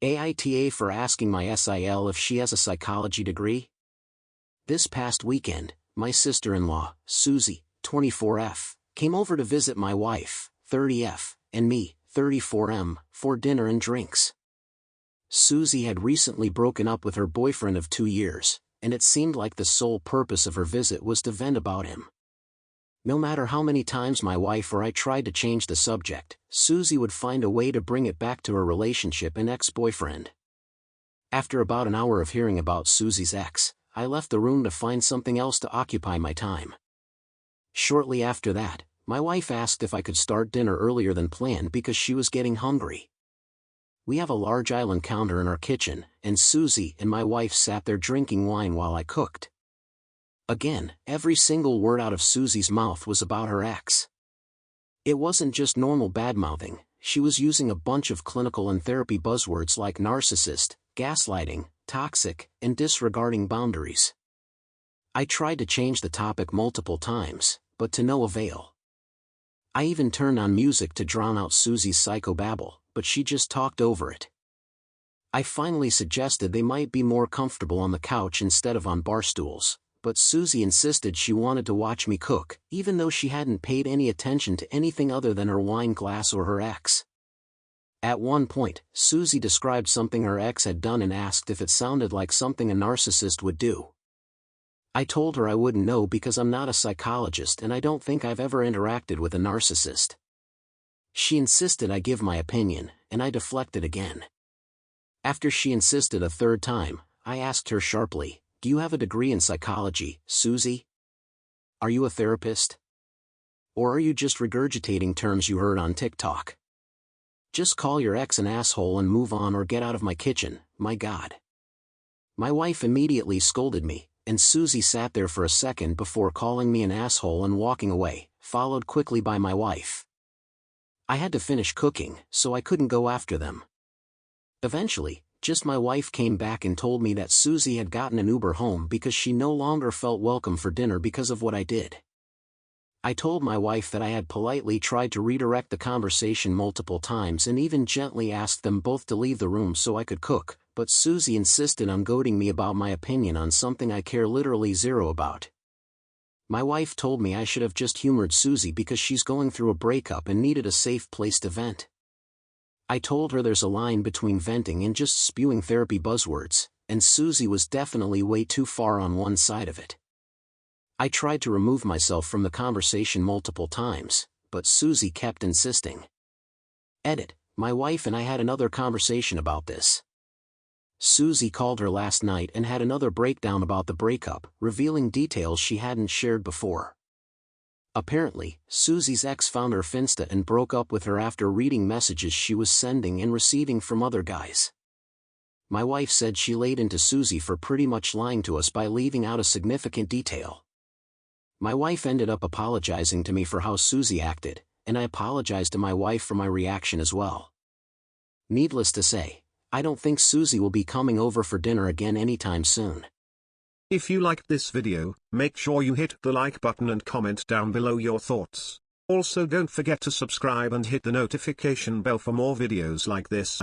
AITA for asking my SIL if she has a psychology degree. This past weekend, my sister-in-law, Susie, 24F, came over to visit my wife, 30F, and me, 34M, for dinner and drinks. Susie had recently broken up with her boyfriend of 2 years, and it seemed like the sole purpose of her visit was to vent about him. No matter how many times my wife or I tried to change the subject, Susie would find a way to bring it back to her relationship and ex-boyfriend. After about an hour of hearing about Susie's ex, I left the room to find something else to occupy my time. Shortly after that, my wife asked if I could start dinner earlier than planned because she was getting hungry. We have a large island counter in our kitchen, and Susie and my wife sat there drinking wine while I cooked. Again, every single word out of Susie's mouth was about her ex. It wasn't just normal badmouthing, she was using a bunch of clinical and therapy buzzwords like narcissist, gaslighting, toxic, and disregarding boundaries. I tried to change the topic multiple times, but to no avail. I even turned on music to drown out Susie's psychobabble, but she just talked over it. I finally suggested they might be more comfortable on the couch instead of on bar stools, but Susie insisted she wanted to watch me cook, even though she hadn't paid any attention to anything other than her wine glass or her ex. At one point, Susie described something her ex had done and asked if it sounded like something a narcissist would do. I told her I wouldn't know because I'm not a psychologist and I don't think I've ever interacted with a narcissist. She insisted I give my opinion, and I deflected again. After she insisted a third time, I asked her sharply, "Do you have a degree in psychology, Susie? Are you a therapist? Or are you just regurgitating terms you heard on TikTok? Just call your ex an asshole and move on or get out of my kitchen, my God." My wife immediately scolded me, and Susie sat there for a second before calling me an asshole and walking away, followed quickly by my wife. I had to finish cooking, so I couldn't go after them. Eventually, just my wife came back and told me that Susie had gotten an Uber home because she no longer felt welcome for dinner because of what I did. I told my wife that I had politely tried to redirect the conversation multiple times and even gently asked them both to leave the room so I could cook, but Susie insisted on goading me about my opinion on something I care literally zero about. My wife told me I should have just humored Susie because she's going through a breakup and needed a safe place to vent. I told her there's a line between venting and just spewing therapy buzzwords, and Susie was definitely way too far on one side of it. I tried to remove myself from the conversation multiple times, but Susie kept insisting. Edit, my wife and I had another conversation about this. Susie called her last night and had another breakdown about the breakup, revealing details she hadn't shared before. Apparently, Susie's ex found her Finsta and broke up with her after reading messages she was sending and receiving from other guys. My wife said she laid into Susie for pretty much lying to us by leaving out a significant detail. My wife ended up apologizing to me for how Susie acted, and I apologized to my wife for my reaction as well. Needless to say, I don't think Susie will be coming over for dinner again anytime soon. If you liked this video, make sure you hit the like button and comment down below your thoughts. Also don't forget to subscribe and hit the notification bell for more videos like this.